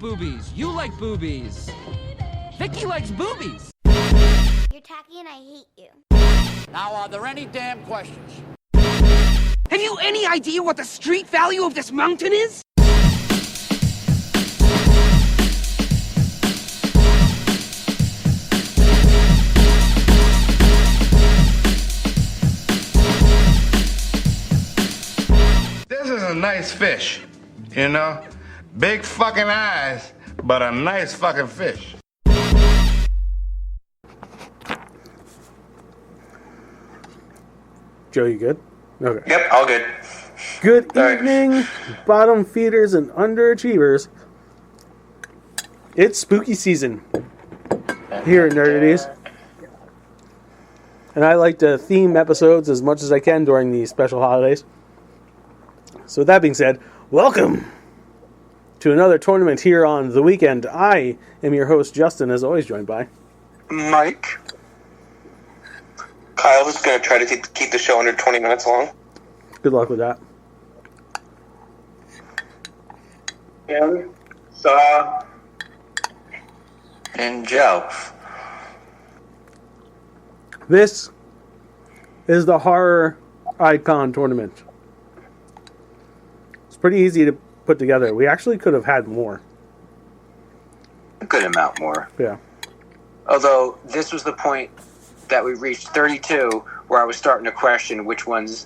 like boobies. You like boobies. Vicky likes boobies. You're tacky and I hate you. Now, are there any damn questions? Have you any idea what the street value of this mountain is? This is a nice fish, you know? Big fucking eyes, but a nice fucking fish. Joe, you good? Okay. Yep, all good. Good All right. evening, bottom feeders and underachievers. It's spooky season here at Nerdities. And I like to theme episodes as much as I can during these special holidays. So with that being said, welcome to another tournament here on the weekend. I am your host, Justin, as always joined by Mike. Kyle is going to try to keep the show under 20 minutes long. Good luck with that. And Saw. And Joe. This is the Horror Icon Tournament. It's pretty easy to put together. We actually could have had more. A good amount more. Yeah. Although, this was the point that we reached 32, where I was starting to question which ones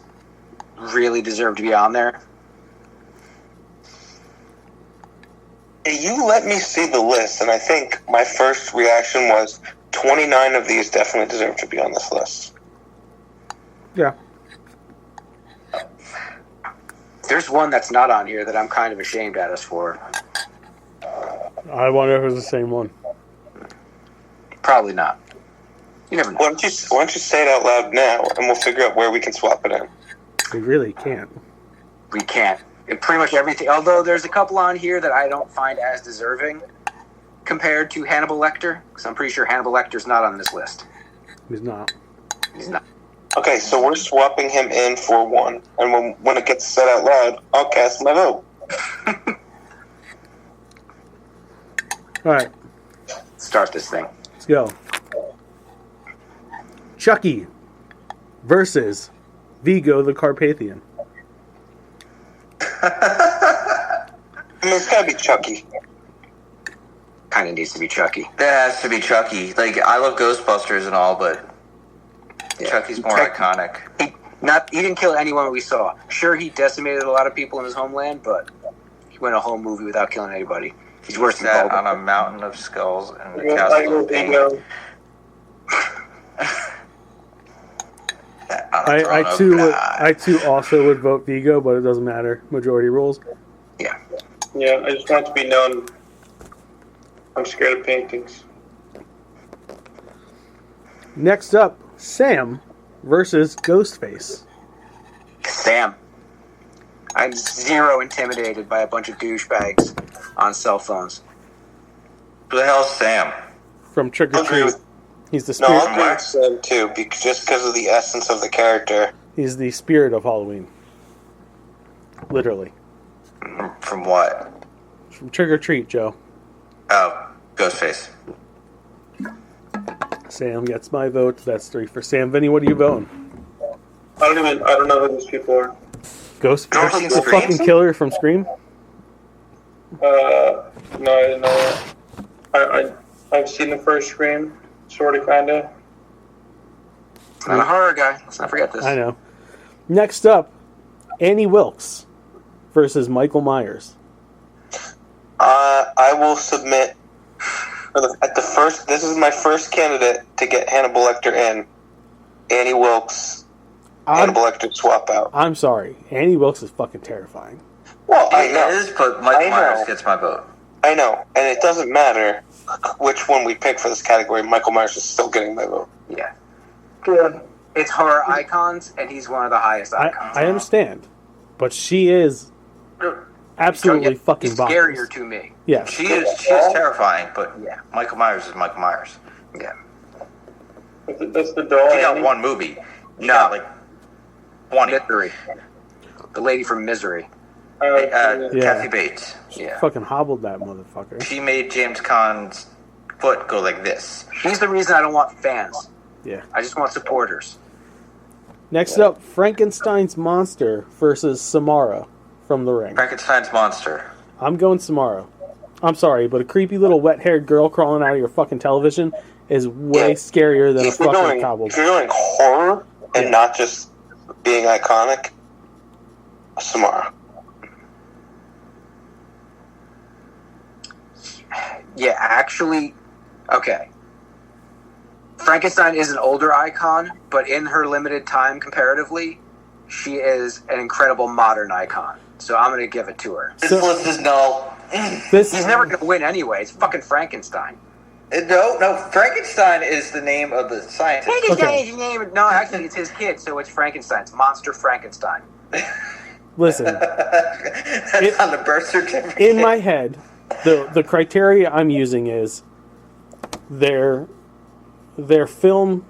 really deserve to be on there. You let me see the list, and I think my first reaction was 29 of these definitely deserve to be on this list. Yeah. There's one that's not on here that I'm kind of ashamed at us for. I wonder if it's the same one. Probably not. You never know. Why don't you say it out loud now, and we'll figure out where we can swap it in. We really can't. We can't. And pretty much everything. Although there's a couple on here that I don't find as deserving compared to Hannibal Lecter, because I'm pretty sure Hannibal Lecter's not on this list. He's not. He's not. Okay, so we're swapping him in for one, and when it gets said out loud, I'll cast my vote. Alright, Start this thing. let's go. Chucky versus Vigo the Carpathian. I mean, it's gotta be Chucky. Kind of needs to be Chucky. That has to be Chucky. Like, I love Ghostbusters and all, but Yeah. Chucky's more iconic. He didn't kill anyone we saw. Sure, he decimated a lot of people in his homeland, but he went a whole movie without killing anybody. He's worse than Sat Bulba. on a mountain of skulls and the castle of pain. I too also would vote Vigo, but it doesn't matter. Majority rules. Yeah. Yeah, I just want it to be known I'm scared of paintings. Next up, Sam versus Ghostface. Sam. I'm zero intimidated by a bunch of douchebags on cell phones. Who the hell's Sam? From Trick or I'll agree Treat. with- He's the No, spirit. I'll agree with Sam too, just because of the essence of the character. He's the spirit of Halloween. Literally. From what? From Trick or Treat, Joe. Oh, Ghostface. Sam gets my vote. That's 3 for Sam. Vinny, what are you voting? I don't know who these people are. Ghostface, seen the Scream? fucking killer from Scream. No, I didn't know that. I've seen the first Scream, sort of, kind of. I'm a horror guy. Let's not forget this. I know. Next up, Annie Wilkes versus Michael Myers. I will submit this is my first candidate to get Hannibal Lecter in. Annie Wilkes, Hannibal Lecter swap out. I'm sorry. Annie Wilkes is fucking terrifying. Well, I know. It is, but Michael Myers gets my vote. I know, and it doesn't matter which one we pick for this category. Michael Myers is still getting my vote. Yeah. Good. It's horror icons, and he's one of the highest icons. I understand. But she is absolutely fucking scarier bonkers. to me. Yeah. She is terrifying, but Yeah. Michael Myers is Michael Myers. Yeah. That's the doll. He got one movie. He got like 20. Misery. The lady from Misery. Kathy Bates. Yeah. Fucking hobbled that motherfucker. She made James Caan's foot go like this. She's the reason I don't want fans. Yeah. I just want supporters. Next up, Frankenstein's monster versus Samara from The Ring. Frankenstein's monster. I'm going Samara. I'm sorry, but a creepy little wet-haired girl crawling out of your fucking television is way scarier than a fucking cobble. If you're doing horror and not just being iconic, Samara. Yeah, actually, okay. Frankenstein is an older icon, but in her limited time comparatively, she is an incredible modern icon. So I'm going to give it to her. This list is no. He's never going to win anyway. It's fucking Frankenstein. No. Frankenstein is the name of the scientist. Frankenstein is the name. No, actually, it's his kid, so it's Frankenstein. It's Monster Frankenstein. Listen. That's on the birth certificate. In my head, the criteria I'm using is their film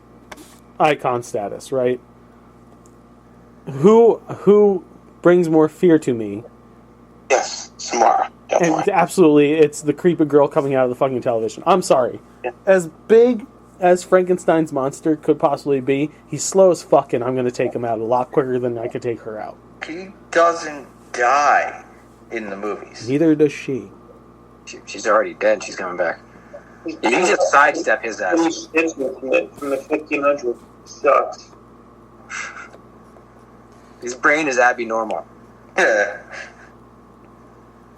icon status, right? Who brings more fear to me? Yes, Samara. Definitely. And absolutely, it's the creepy girl coming out of the fucking television. I'm sorry. Yeah. As big as Frankenstein's monster could possibly be, he's slow as fuck, and I'm going to take him out a lot quicker than I could take her out. He doesn't die in the movies. Neither does she. She's already dead. She's coming back. You can just sidestep his ass. From the 1500s. Sucks. His brain is abnormal. Yeah.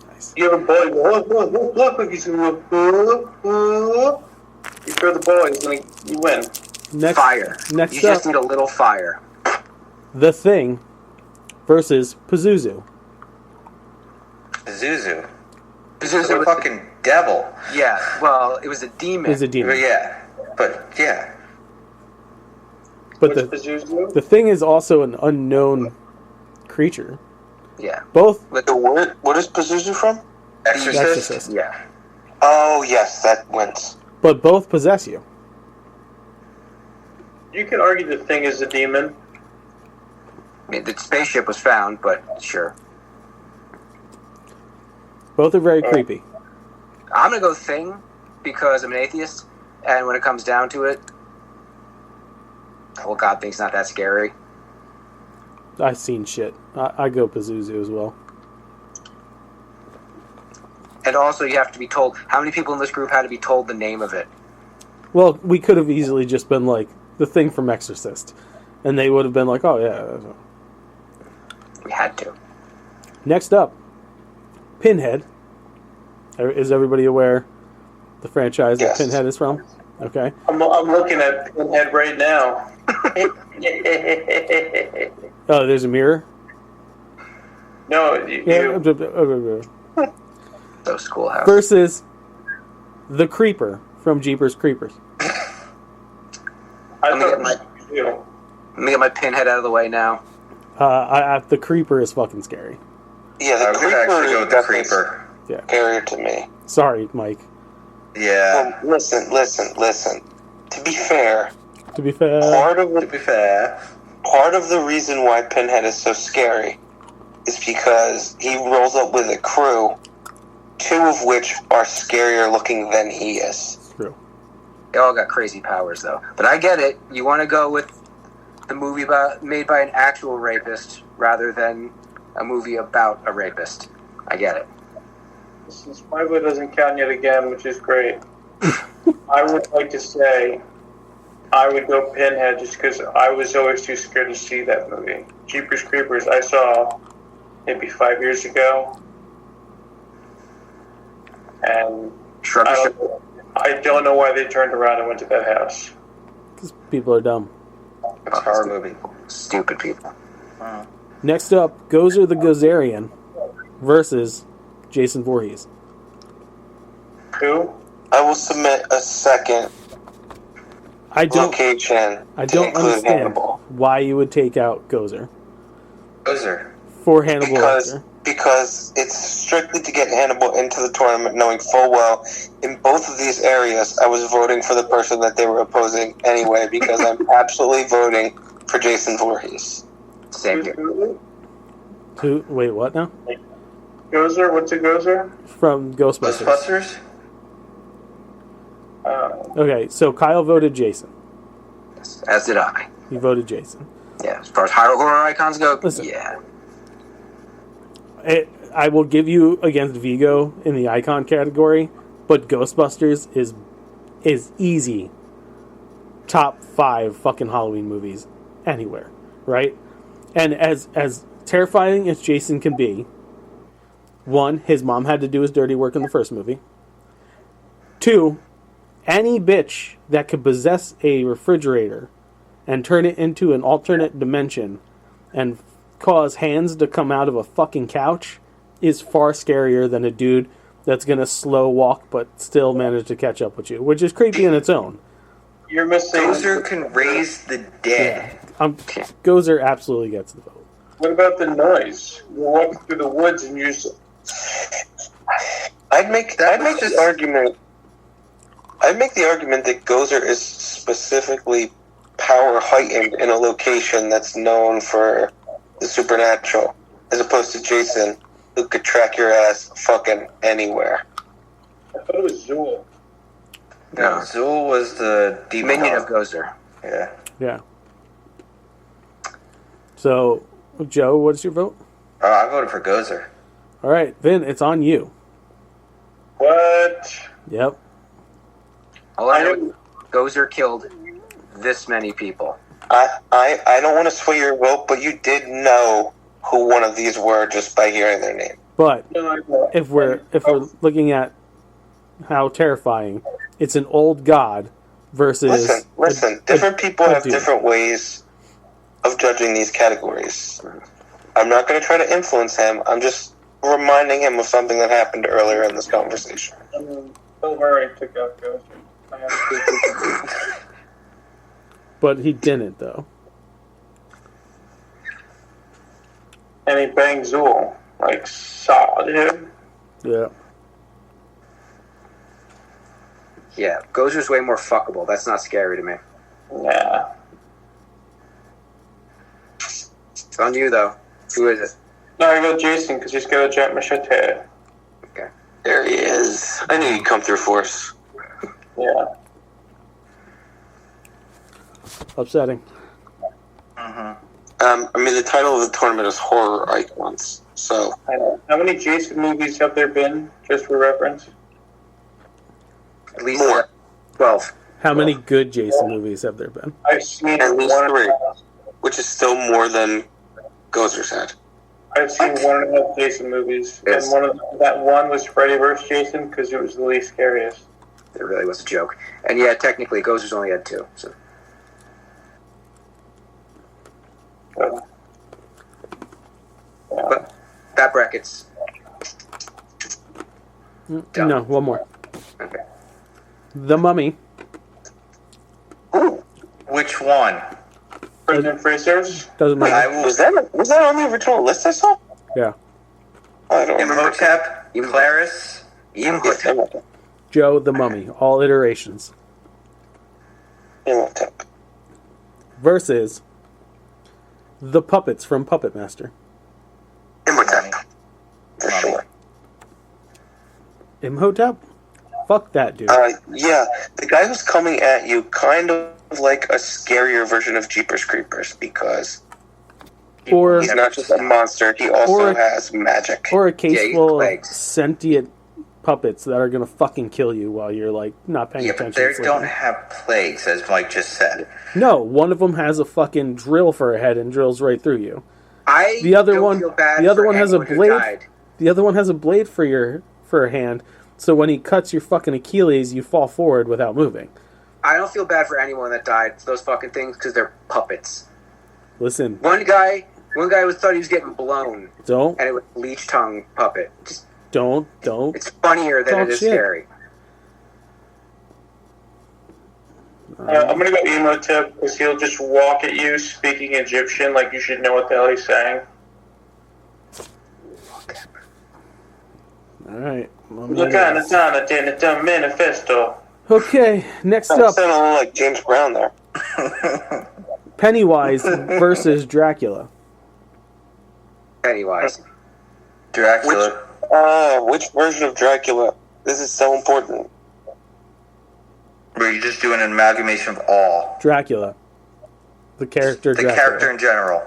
Nice. You have a boy, look like he's gonna go. You throw the ball, you win. Fire. Next You up, just need a little fire. The Thing versus Pazuzu. Pazuzu. Pazuzu The was fucking devil. Yeah, well, it was a demon. Is a demon. Yeah. But, yeah. But the Thing is also an unknown creature. Yeah. Both. But What is Pazuzu from? Exorcist? Yeah. Oh, yes, that wins. But both possess you. You could argue the Thing is a demon. I mean, the spaceship was found, but sure. Both are very creepy. I'm going to go Thing because I'm an atheist, and when it comes down to it, the whole God thing's not that scary. I've seen shit. I go Pazuzu as well. And also, you have to be told, how many people in this group had to be told the name of it? Well, we could have easily just been like, the Thing from Exorcist. And they would have been like, oh yeah. We had to. Next up, Pinhead. Is everybody aware the franchise that Pinhead is from? Okay. I'm looking at Pinhead right now. Oh, there's a mirror? No, So schoolhouse. Versus the Creeper from Jeepers Creepers. Let me get my Pinhead out of the way now. The Creeper is fucking scary. Yeah, the I would Creeper actually go with the definitely Creeper. Yeah. scarier to me. Sorry, Mike. Yeah. Well, listen. To be fair, To be fair. part of the reason why Pinhead is so scary is because he rolls up with a crew, two of which are scarier looking than he is. True. They all got crazy powers, though. But I get it. You want to go with the movie made by an actual rapist rather than a movie about a rapist. I get it. Since my vote doesn't count yet again, which is great, I would like to say I would go Pinhead just because I was always too scared to see that movie. Jeepers Creepers, I saw maybe 5 years ago. And I don't know why they turned around and went to that house. Because people are dumb. It's a horror movie. Stupid people. Next up, Gozer the Gozerian versus Jason Voorhees. Who? I will submit a second location. I don't include understand Hannibal. why you would take out Gozer Gozer. for Hannibal Lecter. Because it's strictly to get Hannibal into the tournament, knowing full well in both of these areas I was voting for the person that they were opposing anyway, because I'm absolutely voting for Jason Voorhees. Same here. Wait, what now? Gozer? What's a Gozer? From Ghostbusters. Ghostbusters? Okay, so Kyle voted Jason. As did I. You voted Jason. Yeah, as far as horror icons go, Listen. yeah. I will give you against Vigo in the icon category, but Ghostbusters is easy top 5 fucking Halloween movies anywhere, right? And as terrifying as Jason can be, 1, his mom had to do his dirty work in the first movie. 2, any bitch that could possess a refrigerator and turn it into an alternate dimension and cause hands to come out of a fucking couch is far scarier than a dude that's going to slow walk but still manage to catch up with you, which is creepy in its own. You're missing... Gozer can raise the dead. Yeah. Gozer absolutely gets the vote. What about the noise? You're walking through the woods and you just... I'd make the argument that Gozer is specifically power heightened in a location that's known for the supernatural, as opposed to Jason, who could track your ass fucking anywhere. I thought it was Zool. No, Zool was the Minion of Gozer. Yeah. Yeah. So, Joe, what's your vote? I voted for Gozer. All right, Vin, it's on you. What? Yep. All I know, Gozer killed this many people. I don't want to sway your vote, but you did know who one of these were just by hearing their name. But if we're looking at how terrifying, it's an old god versus... Listen. Different people have different ways of judging these categories. I'm not going to try to influence him. I'm just reminding him of something that happened earlier in this conversation. Bill Murray took out Gozer. I have to But he didn't, though. And he banged Zool. Like, solid him. Yeah. Yeah, Gozer's way more fuckable. That's not scary to me. Yeah. It's on you, though. Who is it? No, I go Jason, because he's got a giant machete. Okay. There he is. I knew he'd come through force. Yeah. Upsetting. I mean, the title of the tournament is Horror Icons, so... I know. How many Jason movies have there been, just for reference? At least More. 12. How many good Jason movies have there been? I've seen At least one 3, which is still more than Gozer's had. I've seen 1.5 Jason movies, Yes. and that one was Freddy vs. Jason, because it was the least scariest. It really was a joke. And yeah, technically, Gozer's only had 2. So. But that bracket's done. No, one more. Okay. The Mummy. Which one? President Fraser's? Doesn't matter. I will. Was that on the original list I saw? Yeah. I don't remember. Imhotep, Clarice. Imhotep. Joe the Mummy. All iterations. Imhotep. Versus the puppets from Puppet Master. Imhotep. For sure. Imhotep? Fuck that dude. Yeah, the guy who's coming at you kind of like a scarier version of Jeepers Creepers, because Or he's not just a monster, he also has magic. or a case full of plagues. sentient puppets that are gonna fucking kill you while you're like not paying Yeah, but attention. they sleeping. don't have plagues, as Mike just said. No, one of them has a fucking drill for a head and drills right through you. I The other don't one, feel bad the other for one has a anyone who blade. died. The other one has a blade for a hand. So when he cuts your fucking Achilles, you fall forward without moving. I don't feel bad for anyone that died for those fucking things because they're puppets. Listen, One guy thought he was getting blown, don't, and it was a leech tongue puppet. Just, don't. it's funnier than Talk it is shit. scary. I'm gonna go Imhotep, because he'll just walk at you speaking Egyptian like you should know what the hell he's saying. All right. Look manifesto. Okay, next I'm up, sounding a little like James Brown there. Pennywise versus Dracula. Pennywise. Dracula. Which version of Dracula? This is so important. Where you're just doing an amalgamation of all. Dracula. The character The Dracula. character in general.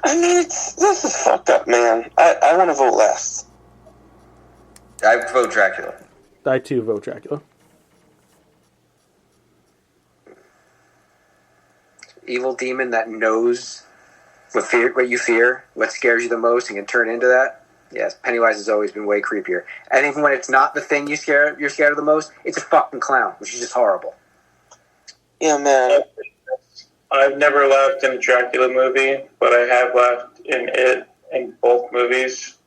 I mean, this is fucked up, man. I want to vote last. I vote Dracula. I too vote Dracula. Evil demon that knows what you fear, what scares you the most, and can turn into that. Yes, Pennywise has always been way creepier. And even when it's not the thing you're scared of the most, it's a fucking clown, which is just horrible. Yeah, man. I've never laughed in a Dracula movie, but I have laughed in it in both movies.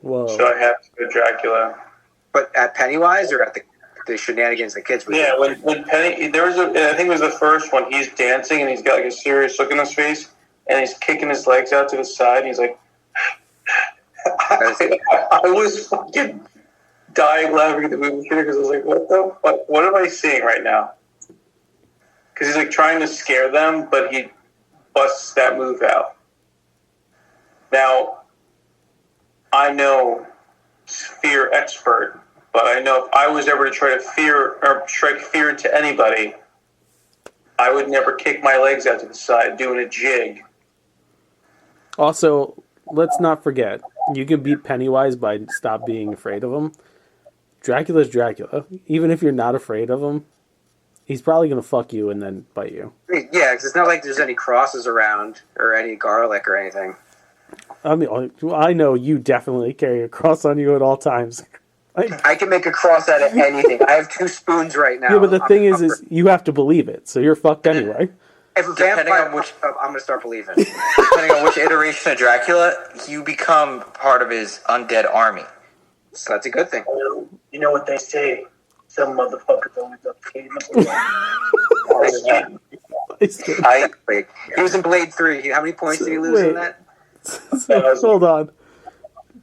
Whoa. So I have to go Dracula. But at Pennywise or at the shenanigans the kids were doing? When Penny, I think it was the first one, he's dancing and he's got like a serious look on his face and he's kicking his legs out to the side and he's like, I was fucking dying laughing at the movie theater because I was like, what the fuck? What am I seeing right now? Because he's like trying to scare them, but he busts that move out. Now, I know fear expert, but I know if I was ever to try to strike fear into anybody, I would never kick my legs out to the side doing a jig. Also, let's not forget, you can beat Pennywise by stop being afraid of him. Dracula's Dracula. Even if you're not afraid of him, he's probably going to fuck you and then bite you. Yeah, because it's not like there's any crosses around or any garlic or anything. I mean, I know you definitely carry a cross on you at all times. I can make a cross out of anything. I have 2 spoons right now. Yeah, but the thing is you have to believe it, so you're fucked anyway. If a vampire pops up, I'm going to start believing. Depending on which iteration of Dracula, you become part of his undead army. So that's a good thing. You know what they say? Some motherfuckers always upstate. He was in Blade 3. How many points did he lose in that? Hold on.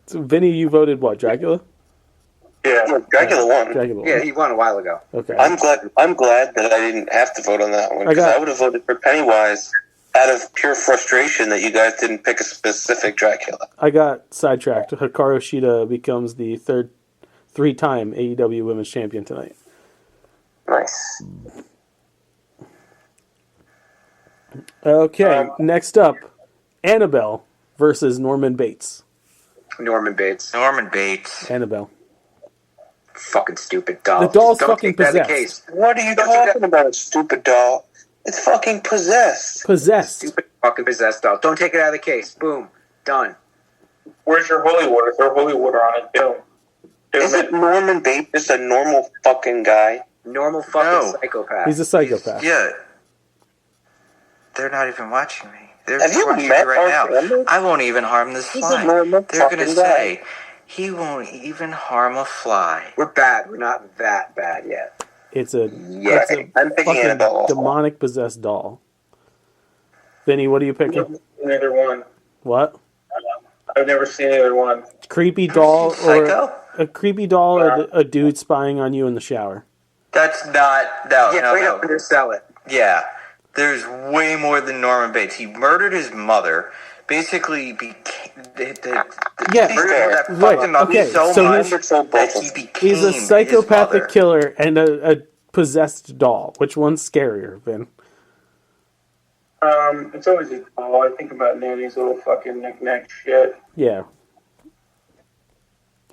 So, Vinny, you voted what, Dracula? Yeah, Dracula won. Dracula won. Yeah, he won a while ago. Okay. I'm glad that I didn't have to vote on that one because I would have voted for Pennywise out of pure frustration that you guys didn't pick a specific Dracula. I got sidetracked. Hikaru Shida becomes the 3-time AEW Women's Champion tonight. Nice. Okay, next up, Annabelle versus Norman Bates. Norman Bates. Annabelle. Fucking stupid doll. The doll's Don't fucking take that as a possessed. case. What are you talking about, a stupid doll? It's fucking possessed. Possessed. Stupid fucking possessed doll. Don't take it out of the case. Boom. Done. Where's your holy water? Throw holy water on it. Boom. Isn't Norman Bates just a normal fucking guy? Normal fucking psychopath. He's a psychopath. Yeah. They're not even watching me. They're Have you watching met me right our now. family? I won't even harm this He's a fly. normal They're going to fucking say, guy. he won't even harm a fly. We're bad. We're not that bad yet. It's a, Yeah, it's a I'm picking fucking Annabelle. demonic possessed doll. Vinny, what are you picking? Neither one. What? I've never seen either one. Creepy doll Psycho? or a creepy doll or a dude spying on you in the shower? That's not... No, Yeah, no, wait no. up and sell it. Yeah. There's way more than Norman Bates. He murdered his mother. Basically, Yeah, that right, fucked him up okay, so so much he's- that he became He's a his psychopathic mother. killer and a possessed doll. Which one's scarier, Vin? It's always a doll. I think about Nanny's little fucking knick-knack shit. Yeah.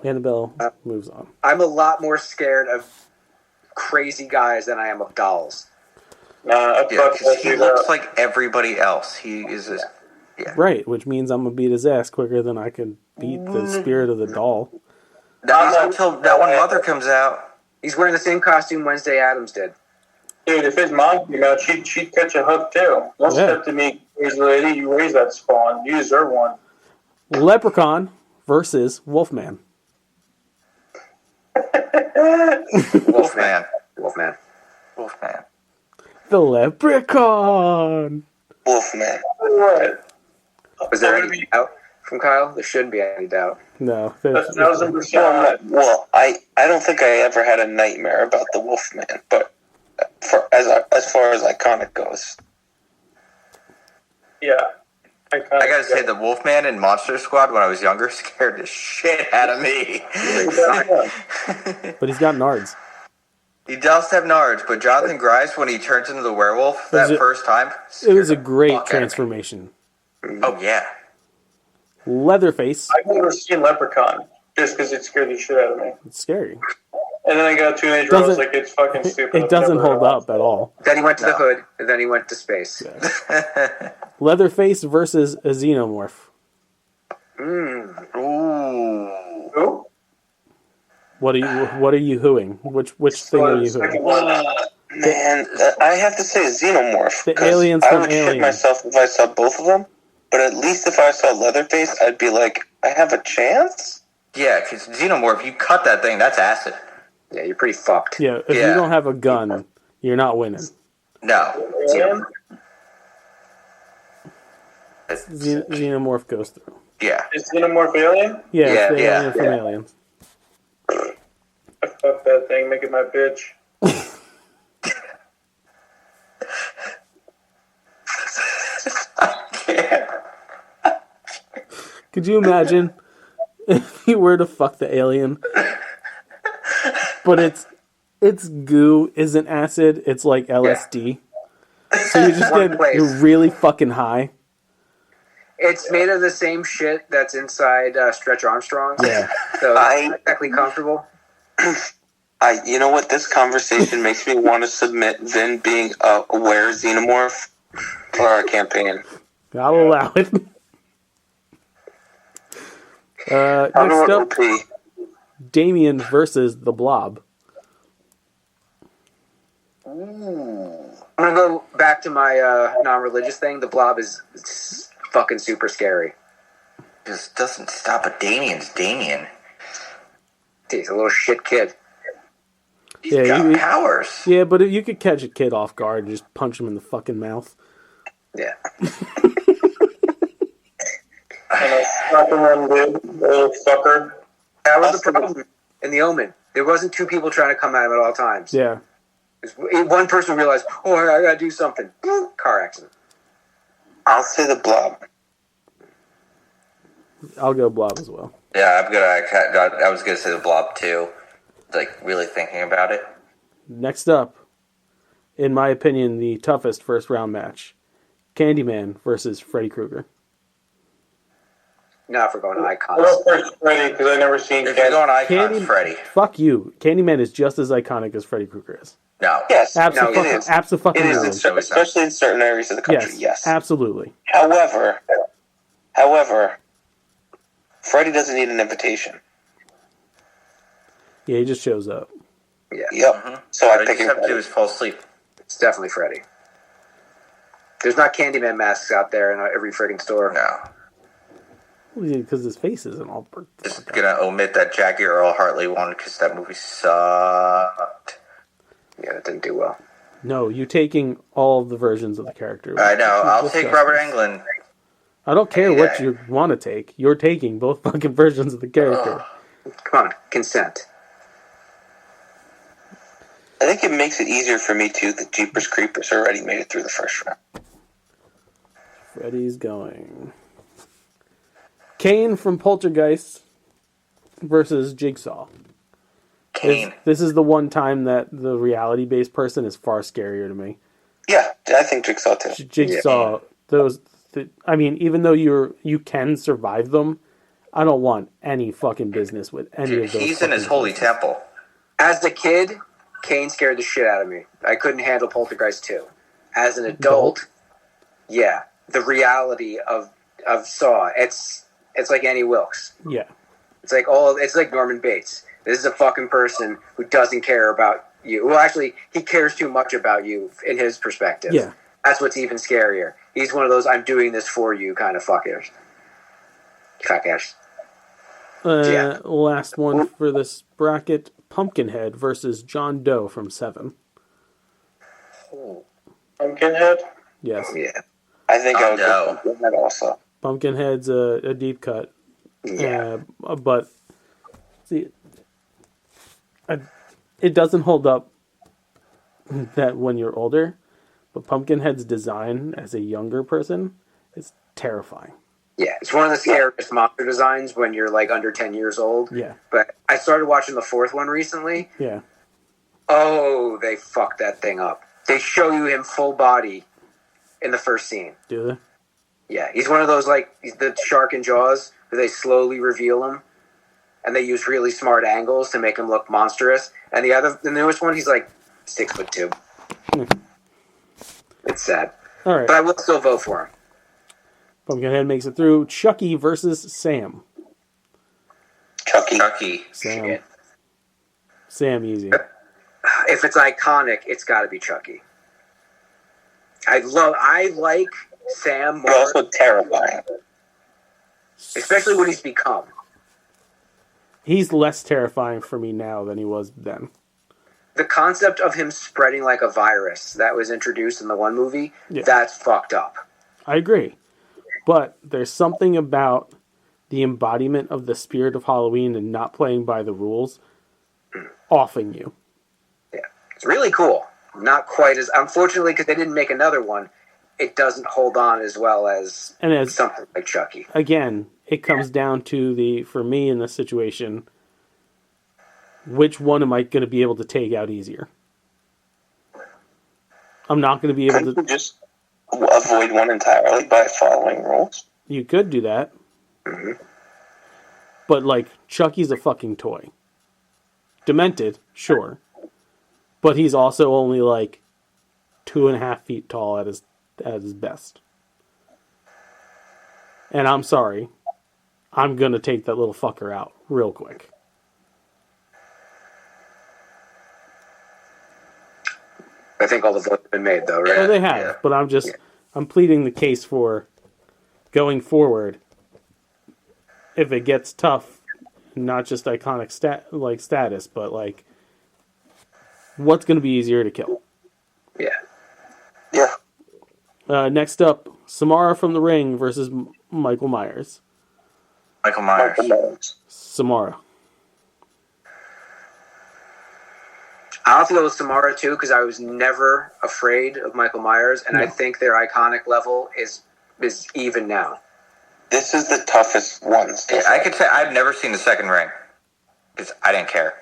Annabelle moves on. I'm a lot more scared of crazy guys than I am of dolls. Yeah, because he looks like everybody else. He is a... Yeah. Right, which means I'm gonna beat his ass quicker than I can beat the spirit of the doll. Not until that one mother comes out. He's wearing the same costume Wednesday Addams did. Dude, if his mom came out, she'd catch a hook too. Don't step to me, crazy lady. You raised that spawn. You deserve one. Leprechaun versus Wolfman. Wolfman. Wolfman. The Leprechaun. Wolfman. What? Was there any doubt from Kyle? There shouldn't be any doubt. No. 1,000%. Well, I don't think I ever had a nightmare about the Wolfman, but as far as iconic goes. Yeah. I gotta say, the Wolfman in Monster Squad when I was younger scared the shit out of me. But he's got nards. He does have nards, but Jonathan Grimes, when he turns into the werewolf first time, it was a great transformation. Oh, yeah. Leatherface. I've never seen Leprechaun, just because it scared the shit out of me. It's scary. And then I got to an age where I was like, it's fucking stupid. It doesn't hold up at all. Then he went to the hood, and then he went to space. Yeah. Leatherface versus a xenomorph. Ooh. What are you hooing? Which thing are you hooing? Man, I have to say Xenomorph. The aliens I from would shit Alien. myself if I saw both of them, but at least if I saw Leatherface, I'd be like, I have a chance? Yeah, because Xenomorph, you cut that thing, that's acid. Yeah, you're pretty fucked. Yeah, if you don't have a gun, you're not winning. No. Xenomorph goes through. Yeah. Is Xenomorph alien? Yeah, it's the alien from Alien. I fuck that thing, make it my bitch. Could you imagine if you were to fuck the alien, but its goo isn't acid, it's like LSD. So you just you're really fucking high. It's made of the same shit that's inside Stretch Armstrong's. Yeah. So it's not exactly comfortable. You know what? This conversation makes me want to submit Vin being a aware xenomorph for our campaign. I'll allow it. Next up, Damien versus the Blob. I'm gonna go back to my non-religious thing. The Blob is fucking super scary. Just doesn't stop at Damien's Damien. He's a little shit kid. He's got powers. Yeah, but if you could catch a kid off guard and just punch him in the fucking mouth. Yeah. Little fucker. That was the problem in The Omen. There wasn't two people trying to come at him at all times. Yeah. One person realized, oh, I gotta do something. Car accident. I'll say the Blob. I'll go Blob as well. Yeah, I was gonna say the Blob too. Like, really thinking about it. Next up, in my opinion, the toughest first round match. Candyman versus Freddy Krueger. No, if we're going icons. Well, first Freddy, because I've never seen If you're going icons, Freddy. Fuck you. Candyman is just as iconic as Freddy Krueger is. No. Yes, it is. Absolutely. It is, especially in certain areas of the country, yes. Absolutely. However, Freddy doesn't need an invitation. Yeah, he just shows up. Yeah. Yep. Mm-hmm. So I pick him. All you have to do is fall asleep. It's definitely Freddy. There's not Candyman masks out there in every friggin' store. No. Because his face isn't all... Just gonna omit that Jackie Earl Hartley one because that movie sucked. Yeah, it didn't do well. No, you're taking all of the versions of the character. I know. I'll take Robert Englund. I don't care what you want to take. You're taking both fucking versions of the character. Come on, consent. I think it makes it easier for me, too, that Jeepers Creepers already made it through the first round. Freddy's going. Kane from Poltergeist versus Jigsaw. Kane. This is the one time that the reality-based person is far scarier to me. Yeah, I think Jigsaw, too. Jigsaw, even though you can survive them, I don't want any fucking business with any of those. He's in his holy temple. As a kid, Kane scared the shit out of me. I couldn't handle Poltergeist 2. As an adult, yeah, the reality of Saw, it's like Annie Wilkes. Yeah. It's like Norman Bates. This is a fucking person who doesn't care about you. Well, actually, he cares too much about you in his perspective. Yeah. That's what's even scarier. He's one of those I'm doing this for you kind of fuckers. Fuckers. Last one for this bracket. Pumpkinhead versus John Doe from Seven. Pumpkinhead? Yes. Yeah. I think I would go Pumpkinhead also. Pumpkinhead's a deep cut. Yeah. But see, it doesn't hold up that when you're older, but Pumpkinhead's design as a younger person is terrifying. Yeah, it's one of the scariest monster designs when you're like under 10 years old. Yeah. But I started watching the fourth one recently. Yeah. Oh, they fucked that thing up. They show you him full body in the first scene. Do they? Yeah, he's one of those like the shark in Jaws where they slowly reveal him, and they use really smart angles to make him look monstrous. And the newest one, he's like 6'2". It's sad. All right. But I will still vote for him. Pumpkinhead makes it through. Chucky versus Sam. Chucky. Sam. Shit. Sam easy. If it's iconic, it's got to be Chucky. I like Sam more. But also terrifying. Especially what he's become. He's less terrifying for me now than he was then. The concept of him spreading like a virus that was introduced in the one movie, that's fucked up. I agree. But there's something about the embodiment of the spirit of Halloween and not playing by the rules offing you. Yeah. It's really cool. Not quite as... Unfortunately, because they didn't make another one, it doesn't hold on as well as something like Chucky. Again, it comes down to for me in this situation, which one am I going to be able to take out easier? I'm not going to be able to... just avoid one entirely by following rules. You could do that. Mm-hmm. But, like, Chucky's a fucking toy. Demented, sure. But he's also only, like, 2.5 feet tall at his best. And I'm sorry. I'm going to take that little fucker out real quick. I think all the votes have been made, though, right? Oh, they have. Yeah. But I'm pleading the case for going forward. If it gets tough, not just iconic status, but like, what's going to be easier to kill? Yeah. Yeah. Next up, Samara from The Ring versus Michael Myers. Michael Myers. Samara. I'll have to go with Samara, too, because I was never afraid of Michael Myers, and I think their iconic level is even now. This is the toughest one. Yeah, I could say I've never seen the second Ring, because I didn't care.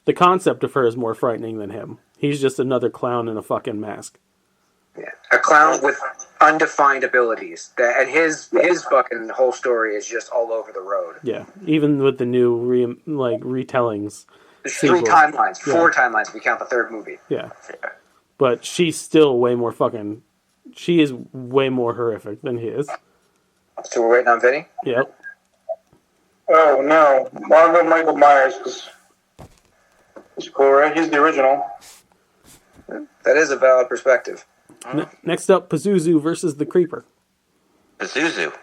The concept of her is more frightening than him. He's just another clown in a fucking mask. Yeah. A clown with undefined abilities. And his fucking whole story is just all over the road. Yeah, even with the new retellings. There's 3 timelines, 4 timelines if we count the third movie. Yeah. But she's still way more fucking... She is way more horrific than he is. So we're waiting on Vinny? Yep. Oh, no. Well, I'll go Michael Myers, because he's cool, right? He's the original. That is a valid perspective. Next up, Pazuzu versus the Creeper. Pazuzu.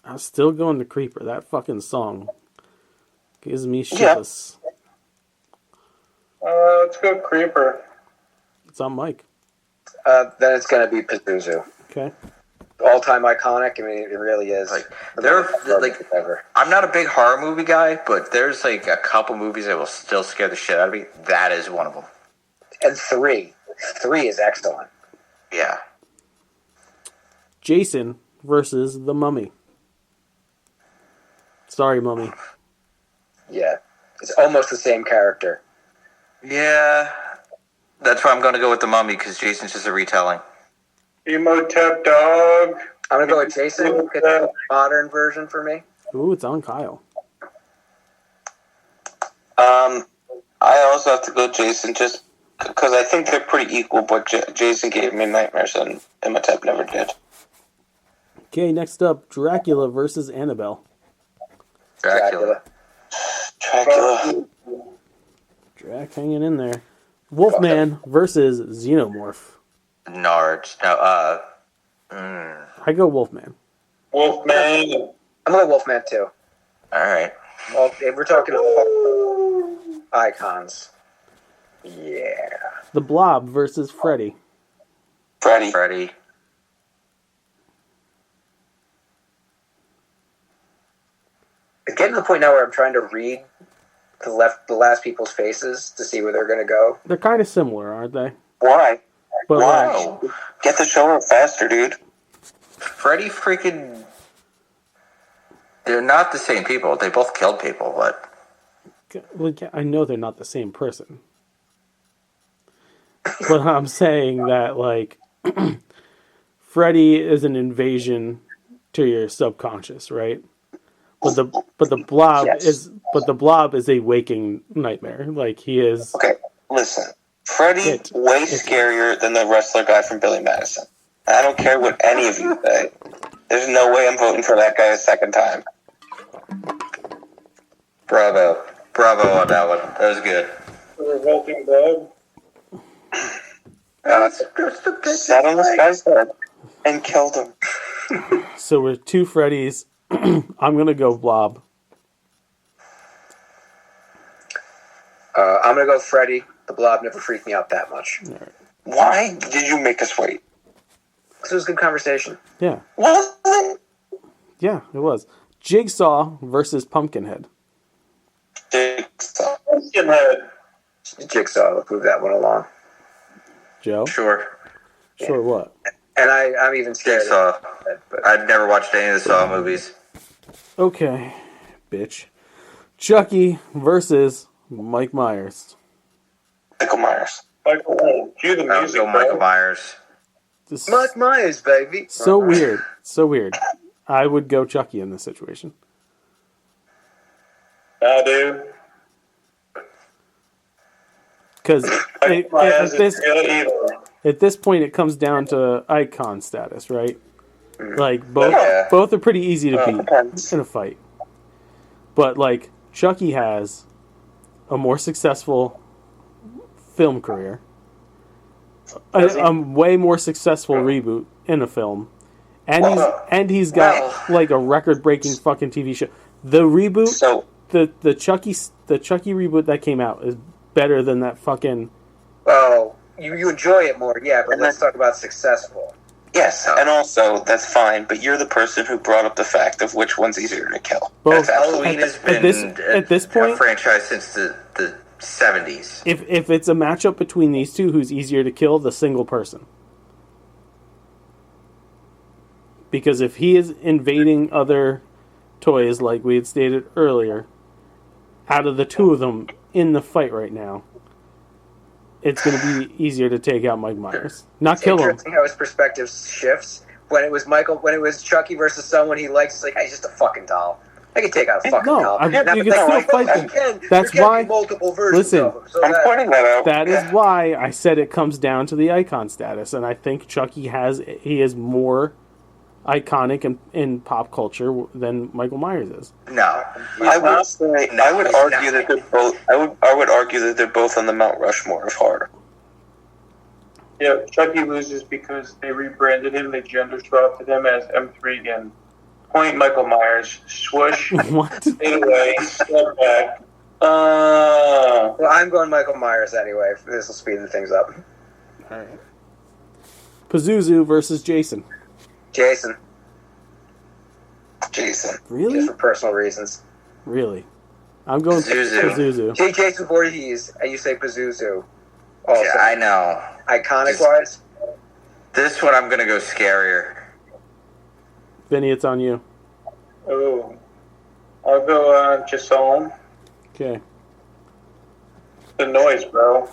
I'm still going to Creeper. That fucking song gives me shivers. Let's go Creeper. It's on Mike. Then it's going to be Pazuzu. Okay. All-time iconic. I mean, it really is. I'm not a big horror movie guy, but there's like a couple movies that will still scare the shit out of me. That is one of them. And 3 is excellent. Yeah. Jason versus the Mummy. Sorry, Mummy. Yeah. It's almost the same character. Yeah. That's why I'm going to go with the Mummy, because Jason's just a retelling. Emotep dog. I'm going to go with Jason. It's a modern version for me. Ooh, it's on Kyle. I also have to go Jason, just because I think they're pretty equal, but Jason gave me nightmares and Imhotep never did. Okay, next up, Dracula versus Annabelle. Dracula. Drac hanging in there. Wolfman versus Xenomorph. Nards. No, I go Wolfman. Wolfman. I'm going Wolfman, too. All right. Well, if we're talking icons. Yeah. The Blob versus Freddy. Freddy. It's getting to the point now where I'm trying to read the last people's faces to see where they're going to go. They're kind of similar, aren't they? Why? But Wow. Get the show up faster, dude. Freddy freaking... They're not the same people. They both killed people, but... I know they're not the same person. But I'm saying that, like, Freddy is an invasion to your subconscious, right? But the blob is a waking nightmare. Like, he is. Okay, listen. Freddy way scarier than the wrestler guy from Billy Madison. I don't care what any of you say. There's no way I'm voting for that guy a second time. Bravo on that one. That was good. The revolting bug. Sat on this guy's head and killed him. So we're 2 Freddys. I'm gonna go Blob. I'm gonna go Freddy. The Blob never freaked me out that much. Right. Why did you make us wait? This was a good conversation. Yeah. What? Yeah, it was. Jigsaw versus Pumpkinhead. Jigsaw. Pumpkinhead. Jigsaw. Let's move that one along. Joe? Sure. Sure what? And I'm even scared. Jigsaw. I've never watched any of the Saw movies. Okay, bitch. Chucky versus Mike Myers. Michael Myers. Michael, cue the I'll music. go Michael Myers. This Mike Myers, baby. so weird. So weird. I would go Chucky in this situation. Nah, dude. Because Myers is good either. at this point, it comes down to icon status, right? Like, both are pretty easy to beat in a fight. But, like, Chucky has a more successful film career, a way more successful reboot in a film, and he's got like a record-breaking fucking TV show. The reboot, the Chucky reboot that came out is better than that fucking. Oh, you enjoy it more, yeah. But let's talk about successful. Yes, and also, that's fine, but you're the person who brought up the fact of which one's easier to kill. Both. Halloween has been at this point, a franchise since the 70s. If it's a matchup between these two, who's easier to kill? The single person. Because if he is invading other toys, like we had stated earlier, out of the two of them in the fight right now, it's going to be easier to take out Mike Myers. Not kill him. Interesting how his perspective shifts. When it was Chucky versus someone he likes, it's like, hey, he's just a fucking doll. I can take out a fucking doll. You can still fight them. That's why. Multiple versions Listen, of them, so I'm pointing that out. that is why I said it comes down to the icon status, and I think Chucky is more iconic in pop culture than Michael Myers is. No, I would argue that they're both. I would argue that they're both on the Mount Rushmore of horror. Yeah, Chucky loses because they rebranded him. They gender swapped him as M3 again. Point Michael Myers. Swoosh. What? Anyway, step back. Well, I'm going Michael Myers anyway. This will speed the things up. All right. Pazuzu versus Jason. Jason. Really? Just for personal reasons. Really? I'm going Pazuzu. Jason Voorhees, and you say Pazuzu. Also. Yeah, I know. Iconic-wise? This one I'm going to go scarier. Vinny, it's on you. Oh. I'll go Jason. Okay. The noise, bro.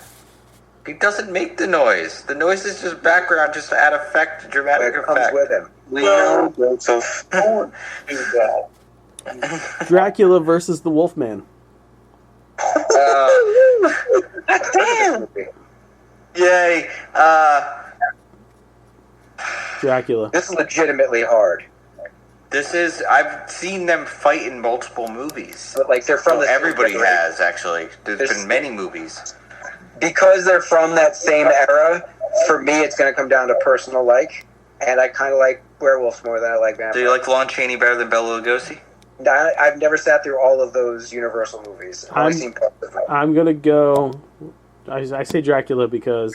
He doesn't make the noise. The noise is just background, just to add effect, dramatic It effect. comes with him. Leo, Joseph. Don't do that. Dracula versus the Wolfman. Damn. Yay. Dracula. This is legitimately hard. I've seen them fight in multiple movies. But, like, they're from the everybody same has, actually. There's been many movies. Because they're from that same era, for me, it's going to come down to personal like. And I kind of like werewolves more than I like vampires. Do you like Lon Chaney better than Bela Lugosi? I've never sat through all of those Universal movies. I've only seen parts of them. I'm going to go... I say Dracula because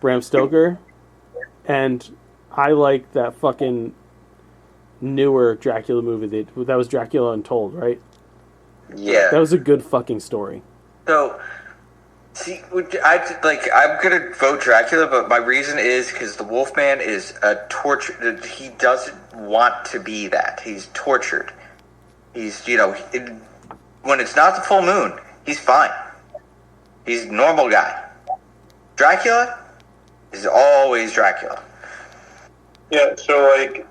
Bram Stoker, and I like that fucking newer Dracula movie. That was Dracula Untold, right? Yeah. That was a good fucking story. So, See, I'm gonna vote Dracula, but my reason is because the Wolfman is a torture. He doesn't want to be that. He's tortured. He's, when it's not the full moon, he's fine. He's a normal guy. Dracula is always Dracula. Yeah, so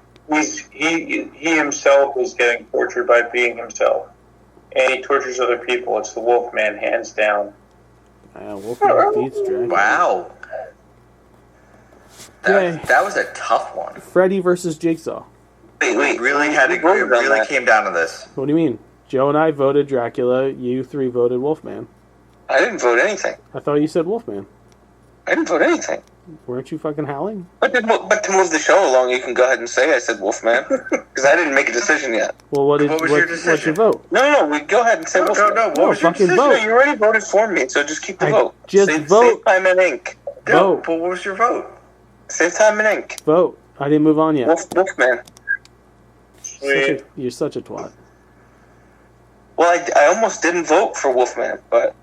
he himself is getting tortured by being himself, and he tortures other people. It's the Wolfman, hands down. Wolfman beats Dracula. Wow. That was a tough one. Freddy versus Jigsaw. Wait, really came down to this. What do you mean? Joe and I voted Dracula. You three voted Wolfman. I didn't vote anything. I thought you said Wolfman. I didn't vote anything. Weren't you fucking howling? But to move the show along, you can go ahead and say I said Wolfman. Because I didn't make a decision yet. Well, what was your decision? What's your vote? No, we go ahead and say Wolfman. No, what was your fucking decision? vote. No, you already voted for me, so just keep the vote. Just vote. Save time and ink. No, Vote. but what was your vote? Save time and ink. Vote. I didn't move on yet. Wolfman. You're such a twat. Well, I almost didn't vote for Wolfman, but...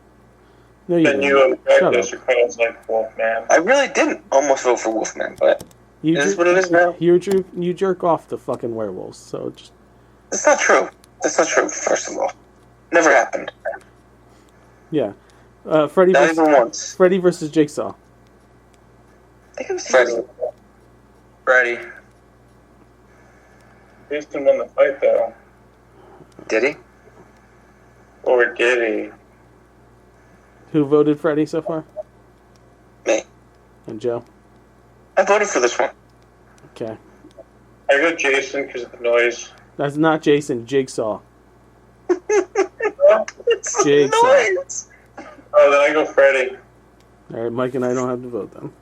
No, you Then didn't. you Shut up. object because like Wolfman. I really didn't almost vote for Wolfman, but... It is what it is now. You jerk off the fucking werewolves, so just... That's not true. That's not true, first of all. Never happened. Yeah. Freddy Not versus, even once. Freddy versus Jigsaw. Freddy. Freddy. Jason won the fight, though. Did he? Or did he? Who voted Freddy so far? Me. And Joe? I voted for this one. Okay. I go Jason because of the noise. That's not Jason. Jigsaw. It's Jigsaw. noise. Oh, then I go Freddy. All right, Mike and I don't have to vote then.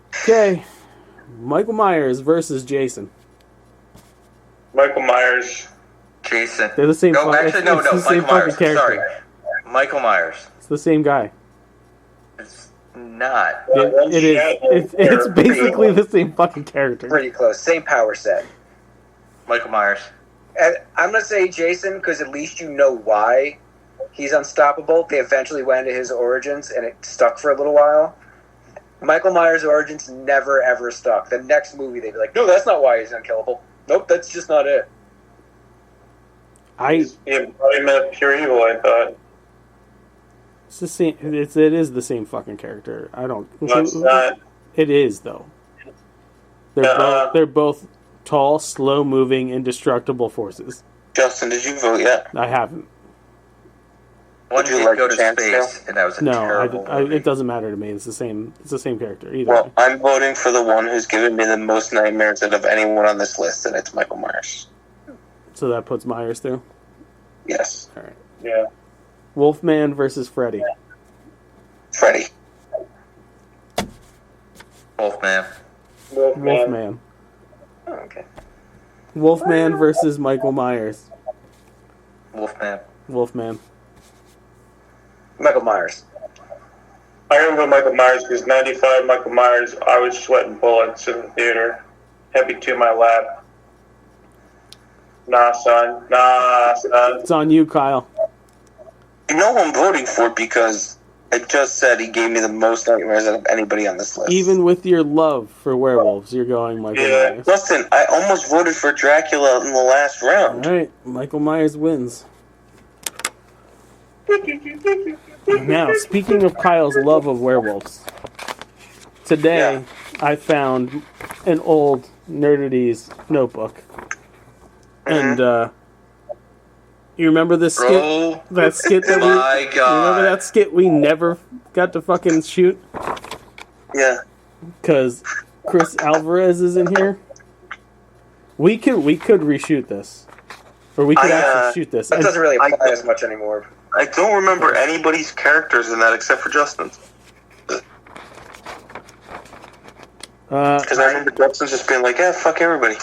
Okay. Michael Myers versus Jason. Michael Myers. Jason. They're the same. No, actually, no. It's the same Michael Myers. fucking character. Sorry. Michael Myers. It's the same guy. It's not. It is. It's basically the same fucking character. Pretty close. Same power set. Michael Myers. And I'm going to say Jason because at least you know why he's unstoppable. They eventually went into his origins and it stuck for a little while. Michael Myers' origins never ever stuck. The next movie they'd be like, no, that's not why he's unkillable. Nope, that's just not it. The embodiment of pure evil, I thought. It's the same. It is the same fucking character. I don't. No, it's not. It is though. They're both tall, slow-moving, indestructible forces. Justin, did you vote yet? I haven't. One Would you did like go a to chance space, and that was a terrible movie. It doesn't matter to me. It's the same. It's the same character either. Well, way. I'm voting for the one who's given me the most nightmares out of anyone on this list, and it's Michael Myers. So that puts Myers through. Yes. All right. Yeah. Wolfman versus Freddy. Freddy. Wolfman. Wolfman. Oh, okay. Wolfman versus Michael Myers. Wolfman. Wolfman. Michael Myers. I'm going to go Michael Myers because 95 Michael Myers, I was sweating bullets in the theater. Heavy to my lap. Nah, son. It's on you, Kyle. You know who I'm voting for because I just said he gave me the most nightmares out of anybody on this list. Even with your love for werewolves, you're going Michael Myers. Listen, I almost voted for Dracula in the last round. All right, Michael Myers wins. Now, speaking of Kyle's love of werewolves, today I found an old Nerdities notebook. And, you remember this skit? Bro, that skit that my we... God. Remember that skit we never got to fucking shoot? Yeah. Because Chris Alvarez is in here? We could reshoot this. Or we could actually shoot this. That doesn't really apply as much anymore. I don't remember anybody's characters in that except for Justin's. Because I remember Justin just being like, fuck everybody.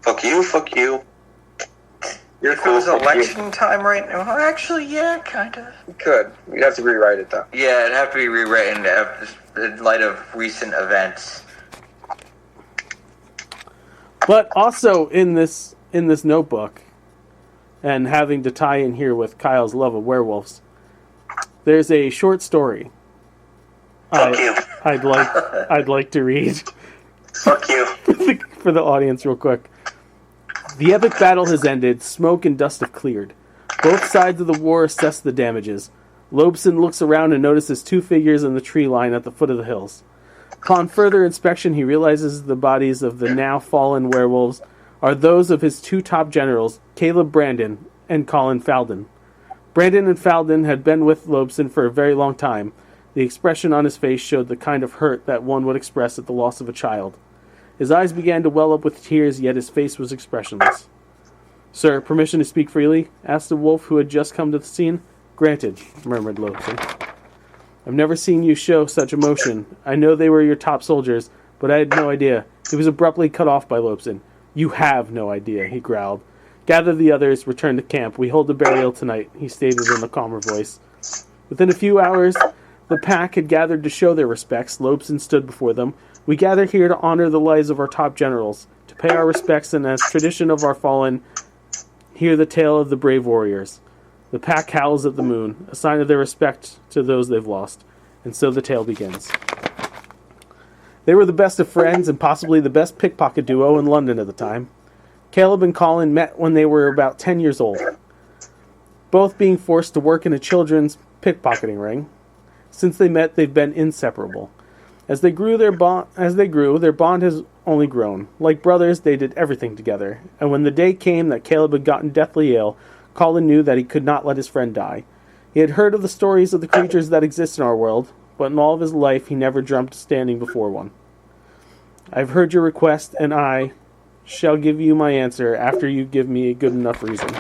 Fuck you, fuck you. You're If it cool, was fuck election you. time right now, well, actually, yeah, kind of. You could. You'd have to rewrite it, though. Yeah, it'd have to be rewritten in light of recent events. But also in this notebook, and having to tie in here with Kyle's love of werewolves, there's a short story I'd like to read. Fuck you. For the audience real quick. The epic battle has ended. Smoke and dust have cleared. Both sides of the war assess the damages. Lobeson looks around and notices two figures in the tree line at the foot of the hills. Upon further inspection, he realizes the bodies of the now fallen werewolves are those of his two top generals, Caleb Brandon and Colin Falden. Brandon and Falden had been with Lobeson for a very long time. The expression on his face showed the kind of hurt that one would express at the loss of a child. His eyes began to well up with tears, yet his face was expressionless. "Sir, permission to speak freely?" asked the wolf who had just come to the scene. "Granted," murmured Lobeson. "I've never seen you show such emotion. I know they were your top soldiers, but I had no idea." He was abruptly cut off by Lobeson. "You have no idea," he growled. "Gather the others, return to camp. We hold the burial tonight," he stated in a calmer voice. Within a few hours, the pack had gathered to show their respects. Lobeson stood before them. "We gather here to honor the lives of our top generals, to pay our respects, and as tradition of our fallen, hear the tale of the brave warriors." The pack howls at the moon, a sign of their respect to those they've lost. And so the tale begins. They were the best of friends and possibly the best pickpocket duo in London at the time. Caleb and Colin met when they were about 10 years old, both being forced to work in a children's pickpocketing ring. Since they met, they've been inseparable. As they grew, their bond has only grown. Like brothers, they did everything together. And when the day came that Caleb had gotten deathly ill, Colin knew that he could not let his friend die. He had heard of the stories of the creatures that exist in our world, but in all of his life he never dreamt of standing before one. "I've heard your request, and I shall give you my answer after you give me a good enough reason."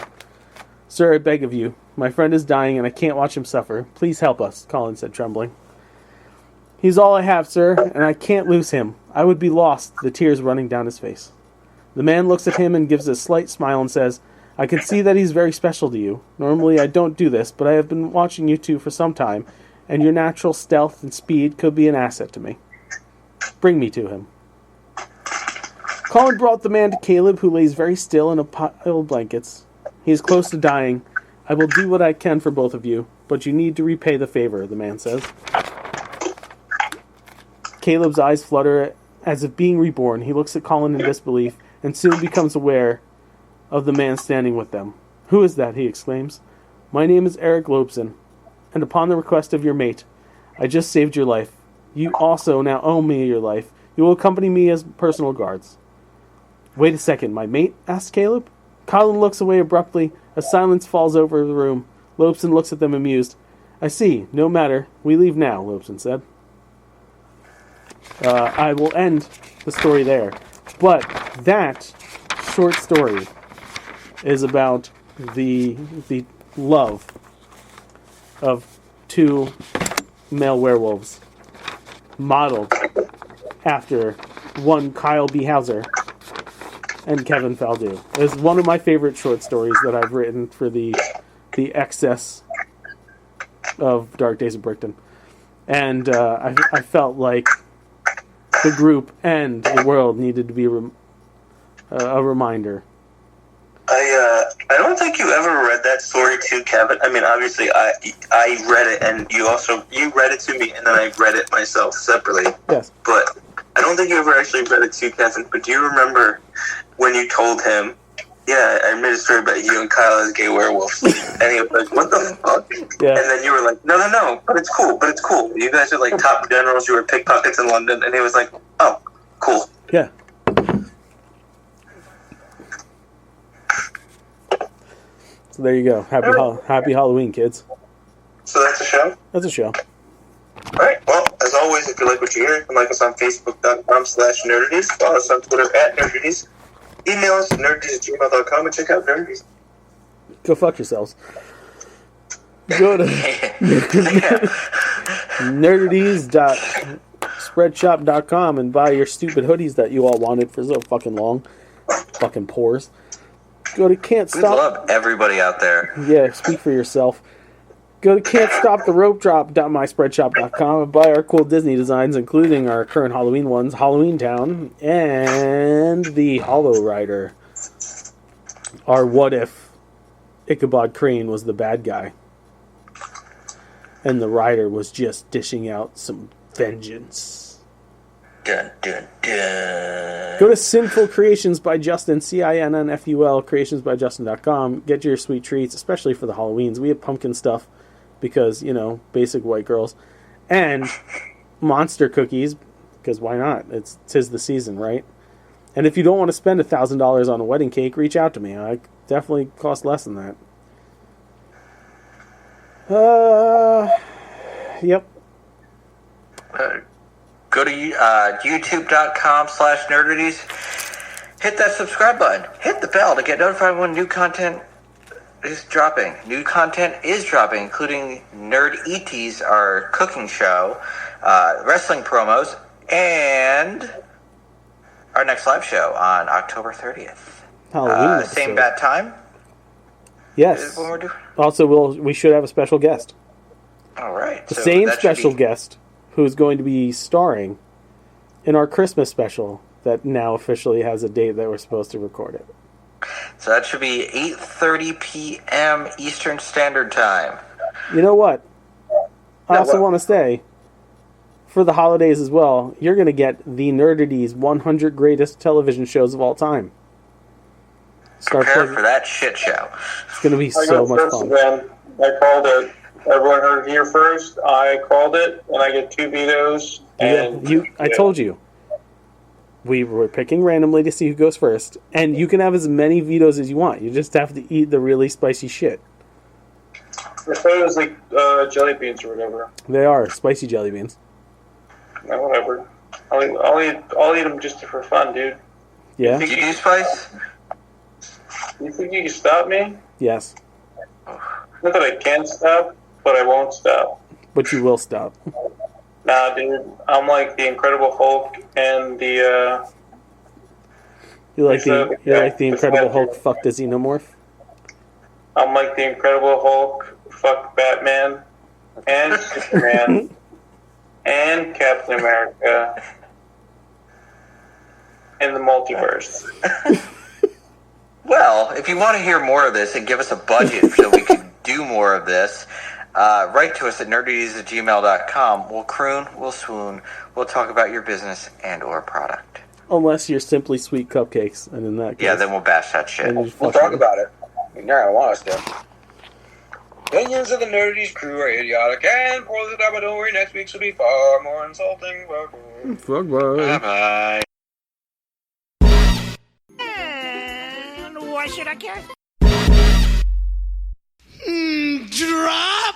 "Sir, I beg of you. My friend is dying, and I can't watch him suffer. Please help us," Colin said, trembling. "He's all I have, sir, and I can't lose him. I would be lost," the tears running down his face. The man looks at him and gives a slight smile and says, "I can see that he's very special to you. Normally I don't do this, but I have been watching you two for some time, and your natural stealth and speed could be an asset to me. Bring me to him." Colin brought the man to Caleb, who lays very still in a pile of blankets. "He is close to dying. I will do what I can for both of you, but you need to repay the favor," the man says. Caleb's eyes flutter as if being reborn. He looks at Colin in disbelief, and soon becomes aware of the man standing with them. "Who is that?" he exclaims. "My name is Eric Lobeson, and upon the request of your mate, I just saved your life. You also now owe me your life. You will accompany me as personal guards." "Wait a second, my mate?" asks Caleb. Colin looks away abruptly. A silence falls over the room. Lobeson looks at them amused. "I see. No matter. We leave now," Lobeson said. I will end the story there. But that short story is about the love of two male werewolves, modeled after one Kyle B. Hauser and Kevin Faldu. It's one of my favorite short stories that I've written for the excess of Dark Days of Brickton. And I felt like the group and the world needed to be a reminder. I don't think you ever read that story too, Kevin. I mean, obviously, I read it, and you read it to me, and then I read it myself separately. Yes. But I don't think you ever actually read it to Kevin. But do you remember when you told him, "Yeah, I made a story about you and Kyle as gay werewolves," and he was like, "What the fuck?" Yeah. And then you were like, "No, but it's cool. You guys are like top generals. You were pickpockets in London," and he was like, "Oh, cool." Yeah. So there you go. Happy Halloween, kids. So that's a show? That's a show. Alright, well, as always, if you like what you hear, you can like us on Facebook.com/Nerdities, follow us on Twitter @Nerdities, email us at nerdities@gmail.com, and check out Nerdities. Go fuck yourselves. Go to nerdities.spreadshop.com and buy your stupid hoodies that you all wanted for so fucking long. Fucking pores. Go to Can't Stop. We love everybody out there. Yeah, speak for yourself. Go to can'tstoptheropedrop.myspreadshop.com and buy our cool Disney designs, including our current Halloween ones, Halloween Town, and the Hollow Rider. Our What If Ichabod Crane was the bad guy. And the rider was just dishing out some vengeance. Dun, dun, dun. Go to Sinful Creations by Justin, CINNFUL, creationsbyjustin.com. Get your sweet treats, especially for the Halloweens. We have pumpkin stuff because, you know, basic white girls. And monster cookies, because why not? It's 'tis the season, right? And if you don't want to spend $1,000 on a wedding cake, reach out to me. I definitely cost less than that. Yep. Go to youtube.com/nerdities. Hit that subscribe button. Hit the bell to get notified when new content is dropping. New content is dropping, including Nerd ETs, our cooking show, wrestling promos, and our next live show on October 30th. Halloween same bad time? Yes. When we're doing? Also, we should have a special guest. All right. The same special guest who's going to be starring in our Christmas special that now officially has a date that we're supposed to record it. So that should be 8:30 p.m. Eastern Standard Time. You know what? I also want to say, for the holidays as well, you're going to get the Nerdities 100 Greatest Television Shows of All Time. Prepare for that shit show. It's going to be so much fun. Again. I called it. Everyone heard it here first. I called it, and I get 2 vetoes. And I told you. We were picking randomly to see who goes first, and you can have as many vetoes as you want. You just have to eat the really spicy shit. I thought it was like jelly beans or whatever. They are spicy jelly beans. No, whatever. I'll eat them just for fun, dude. Yeah. Do you do spice? You think you can stop me? Yes. Not that I can stop, but I won't stop. But you will stop. Nah, dude. I'm like the Incredible Hulk and the. You're like the Incredible Hulk. Fuck the Xenomorph. I'm like the Incredible Hulk. Fuck Batman and Superman and Captain America in the multiverse. Well, if you want to hear more of this and give us a budget so we can do more of this, write to us at nerdities@gmail.com. We'll croon, we'll swoon, we'll talk about your business and or product. Unless you're simply sweet cupcakes, and in that case... Yeah, then we'll bash that shit. We'll talk about it. You're not going to want us to. Opinions of the Nerdities crew are idiotic and poorly done, but don't worry, next week's will be far more insulting. Fuck bye. Bye-bye. Why should I care? Drop!